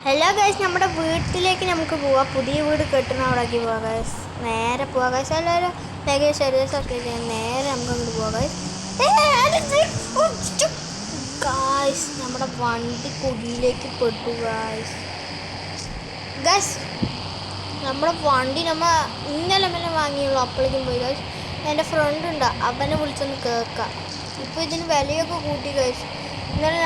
Hello guys, നമ്മുടെ വീട്ടിലേക്ക് നമുക്ക് പോവാം. പുതിയ വീട് കെട്ടണ അവിടേക്ക് പോവാം ഗൈസ്. നേരെ പോവാം ഗൈസ്. എല്ലാവരും ശരീരമൊക്കെ നേരെ നമുക്ക് അങ്ങോട്ട് പോവാം ഗൈസ്. ഗൈസ്, നമ്മുടെ വണ്ടി കുഴിയിലേക്ക് പെട്ടു ഗൈസ്. ഗൈസ്, നമ്മുടെ വണ്ടി ഇന്നലെ വാങ്ങിയുള്ളൂ. അപ്പോഴേക്കും പോയി ഗൈസ്. എൻ്റെ ഫ്രണ്ട് ഉണ്ട്, അവനെ വിളിച്ചൊന്ന് കേൾക്കാം. ഇപ്പോൾ ഇതിന് വിലയൊക്കെ കൂട്ടി ഗൈസ്. ഇന്നലെ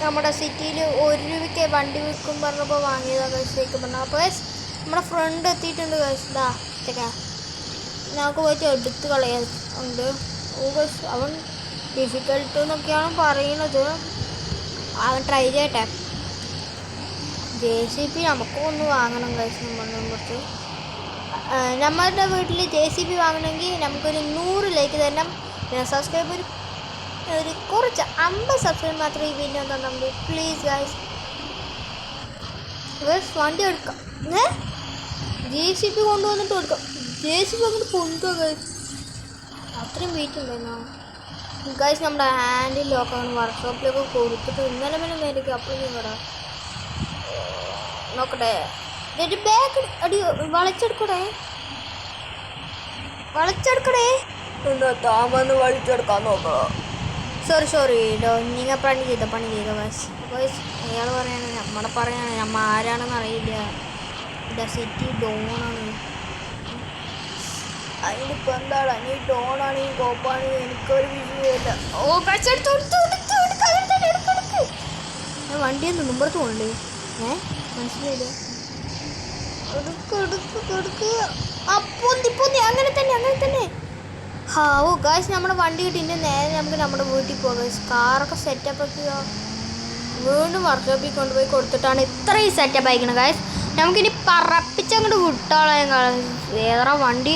നമ്മുടെ സിറ്റിയിൽ 1 രൂപയ്ക്ക് വണ്ടി വിൽക്കും പറഞ്ഞപ്പോൾ വാങ്ങിയതാണ് ഗൈസിലേക്ക് പറഞ്ഞു. അപ്പോൾ ഗൈസ് നമ്മുടെ ഫ്രണ്ട് എത്തിയിട്ടുണ്ട് ഗൈസ്. നമുക്ക് പോയിട്ട് എടുത്ത് കളയുന്നുണ്ട്. ഗൈസ് അവൻ ഡിഫിക്കൽട്ട് എന്നൊക്കെയാണ് പറയുന്നത്. അവൻ ട്രൈ ചെയ്യട്ടെ. JCB നമുക്കും ഒന്ന് വാങ്ങണം ഗൈസ്. കുറച്ച് നമ്മളുടെ വീട്ടിൽ JCB വാങ്ങണമെങ്കിൽ നമുക്കൊരു 100 ലൈക്ക് തരണം. പിന്നെ സബ്സ്ക്രൈബർ കുറച്ച് 50 സബ്സ്ക്രൈബ് മാത്രമേ ഈ വീഡിയോ തന്നാൽ മതി പ്ലീസ് ഗൈസ്. വണ്ടി എടുക്കാം. JCB കൊണ്ടുവന്നിട്ട് കൊടുക്കാം. JCB അങ്ങോട്ട് കൊണ്ടുപോകാം ഗൈസ്. അത്രയും വെയിറ്റ് ഉണ്ടായിരുന്നു ഗൈസ്. നമ്മുടെ ഹാൻഡിൽ ലോക്കാണ് വർക്ക്ഷോപ്പിലൊക്കെ കൊടുത്തിട്ട് ഇന്നലെ മേലേക്ക് അപ്പോഴേക്കും കടാ നോക്കട്ടെ. ബാക്ക് അടി വളച്ചെടുക്കടേ എന്താ താമന്ന് വലിച്ചെടുക്കാൻ നോക്കണം. സോറി നിങ്ങൾ പണി ചെയ്തോ ഗൈസ്. ഗൈസ് അയാൾ പറയാണ്, നമ്മ ആരാണെന്ന് അറിയില്ല. ഇവിടെ സിറ്റി ഡോണാണ്. അതിനിപ്പോൾ എന്താണ്? നീ ഡോണാണ്, ഈ കോപ്പാണ്, എനിക്കൊരു വിഷയമില്ല. വണ്ടിയൊന്നും മുമ്പത്ത് പോകണ്ടേ? മനസ്സിലായില്ലേ? അങ്ങനെ തന്നെ. ഗായ്സ്, നമ്മുടെ വണ്ടി കിട്ടിയിട്ട് നേരെ നമുക്ക് നമ്മുടെ വീട്ടിൽ പോകാം ഗായ്സ്. കാറൊക്കെ സെറ്റപ്പ് ആക്കുക. വീണ്ടും വർക്ക്ഷോപ്പിൽ കൊണ്ടുപോയി കൊടുത്തിട്ടാണ് ഇത്രയും സെറ്റപ്പ് ആയിരിക്കണം ഗായ്സ്. നമുക്കിനി പറപ്പിച്ചങ്ങോട്ട് വിട്ടോളാം. ഏതാ വണ്ടി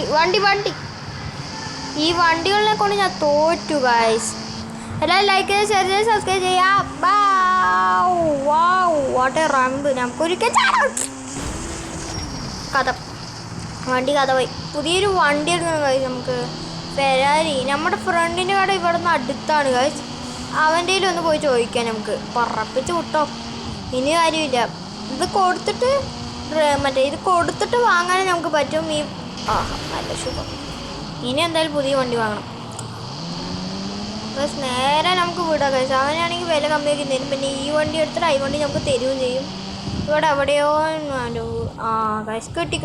ഈ വണ്ടികളിനെ കൊണ്ട് ഞാൻ തോറ്റു ഗായ്സ്. എല്ലാവരും ലൈക്ക് ചെയ്ത് ഷെയർ ചെയ്ത് സബ്സ്ക്രൈബ് ചെയ്യാം. What A rump. നമുക്കൊരിക്കൽ കഥ പോയി. പുതിയൊരു വണ്ടി എടുക്കണം ഗായ്സ്. നമുക്ക് ഫെരാരി. നമ്മുടെ ഫ്രണ്ടിൻ്റെ കട ഇവിടെ നിന്ന് അടുത്താണ് ഗൈസ്. അവൻ്റെ ഒന്ന് പോയി ചോദിക്കാം. നമുക്ക് പറപ്പിച്ച് വിട്ടോ. ഇനി കാര്യമില്ല. ഇത് കൊടുത്തിട്ട് വാങ്ങാനേ നമുക്ക് പറ്റും. നല്ല ശുഭം. ഇനി എന്തായാലും പുതിയ വണ്ടി വാങ്ങണം ഗൈസ്. നേരെ നമുക്ക് വിടാം ഗൈസ്. അവനാണെങ്കിൽ വില കമ്മിയാക്കി തരും. പിന്നെ ഈ വണ്ടി എടുത്തിട്ട് ഈ വണ്ടി നമുക്ക് തരുകയും ചെയ്യും. ഇവിടെ എവിടെയോ ഗൈസ് കെട്ടി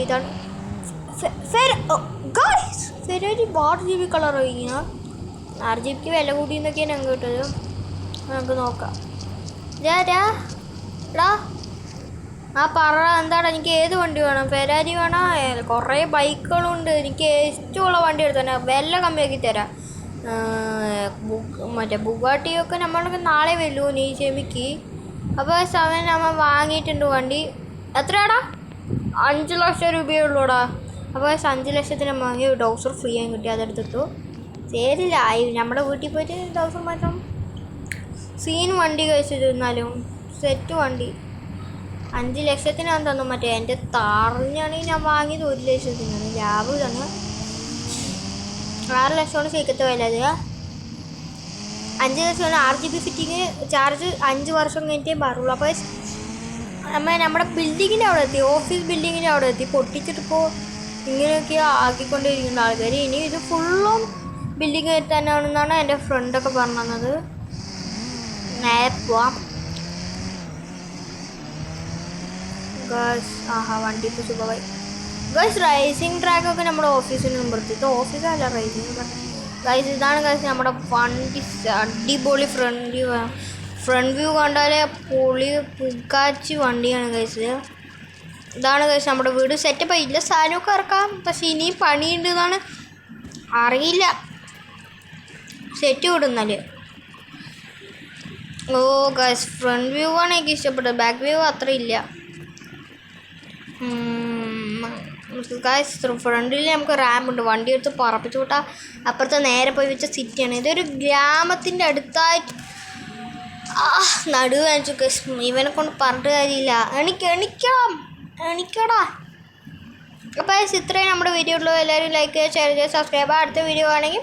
ഇതാണ് ഫെരാരി 6GB കളർ കഴിക്കണം. 6GBക്ക് വില കൂട്ടിയെന്നൊക്കെയാണ് ഞങ്ങൾക്ക് കിട്ടത്. നമുക്ക് നോക്കാം. എന്താണ് എനിക്ക് ഏത് വണ്ടി വേണം? ഫെരാരി വേണം. കുറേ ബൈക്കുകളുണ്ട്. എനിക്ക് ഇഷ്ടമുള്ള വണ്ടി എടുത്തു വില കമ്മിയാക്കി തരാം. ബുഗാട്ടിയൊക്കെ നമ്മളൊക്കെ നാളെ വരുമോ നീ ക്ഷമിക്ക്. അപ്പോൾ സമയം നമ്മൾ വാങ്ങിയിട്ടുണ്ട് വണ്ടി. എത്രയാടാ? 5 ലക്ഷം രൂപയേ ഉള്ളൂടാ. അപ്പോൾ 5 ലക്ഷത്തിന് വാങ്ങി ഡൗസർ ഫ്രീ ആയി കിട്ടി. അതെടുത്തിട്ടു. ശരിയില്ല, നമ്മുടെ വീട്ടിൽ പോയിട്ട് ഡൗസർ മാറ്റാം. സീൻ വണ്ടി കഴിച്ചിരുന്നാലും സെറ്റ് വണ്ടി 5 ലക്ഷത്തിനാണ് തന്നു. എൻ്റെ താറിനാണെങ്കിൽ ഞാൻ വാങ്ങിയത് 1 ലക്ഷത്തിനാണ്. ലാഭം ഇതാണ്. 6 ലക്ഷമാണ് ശരിക്കത്തെ വില. അത് 5 ലക്ഷമാണ്. 6GB ഫിറ്റിങ് ചാർജ് 5 വർഷം കഴിഞ്ഞിട്ടേ പാറുള്ളൂ. അപ്പോൾ നമ്മുടെ ബിൽഡിങ്ങിൻ്റെ അവിടെ എത്തി. ഓഫീസ് ബിൽഡിങ്ങിൻ്റെ അവിടെ എത്തി. പൊട്ടിച്ചിട്ടിപ്പോൾ ഇങ്ങനെയൊക്കെ ആക്കിക്കൊണ്ടിരിക്കുന്ന ആൾക്കാർ. ഇനി ഇത് ഫുള്ളും ബിൽഡിങ് തന്നെയാണെന്നാണ് എൻ്റെ ഫ്രണ്ടൊക്കെ പറഞ്ഞത്. നേരെ പോവാം ഗൈസ്. വണ്ടി ഇപ്പോൾ സുഖമായി ഗൈസ്. റൈസിങ് ട്രാക്കൊക്കെ നമ്മുടെ ഓഫീസിന് മുമ്പെടുത്തിട്ട്. ഓഫീസല്ല, റൈസിങ് ഗൈസ്. ഇതാണ് ഗൈസ് നമ്മുടെ വണ്ടി. അടിപൊളി ഫ്രണ്ട് വ്യൂ കണ്ടാലേ പൊളി പുകാച്ചി വണ്ടിയാണ് ഗൈസ്. ഇതാണ് ഗൈസ് നമ്മുടെ വീട്. സെറ്റപ്പ് ആയില്ല. സാധനമൊക്കെ ഇറക്കാം. പക്ഷെ ഇനിയും പണിയുണ്ട് എന്നാണ് അറിയില്ല. സെറ്റ് വിടുന്നാൽ ഗൈസ്. ഫ്രണ്ട് വ്യൂ ആണ് എനിക്ക് ഇഷ്ടപ്പെട്ടത്. ബാക്ക് വ്യൂ അത്ര ഇല്ല ഗൈസ്. ഫ്രണ്ടിൽ നമുക്ക് റാമ്പുണ്ട്. വണ്ടി എടുത്ത് പറപ്പിച്ചു വിട്ടാൽ അപ്പുറത്തെ നേരെ പോയി വെച്ച സിറ്റിയാണ്. ഇതൊരു ഗ്രാമത്തിൻ്റെ അടുത്തായിട്ട് നടുവ് കാണിച്ചു ഗൈസ്. ഇവനെ കൊണ്ട് പറഞ്ഞിട്ട് കാര്യമില്ല. എണിക്കടാ. അപ്പോൾ ഇത്രയും നമ്മുടെ വീഡിയോ ഉള്ളൂ. എല്ലാവരും ലൈക്ക് ചെയ്യുക, ഷെയർ ചെയ്യുക, സബ്സ്ക്രൈബ്. അടുത്ത വീഡിയോ ആണെങ്കിൽ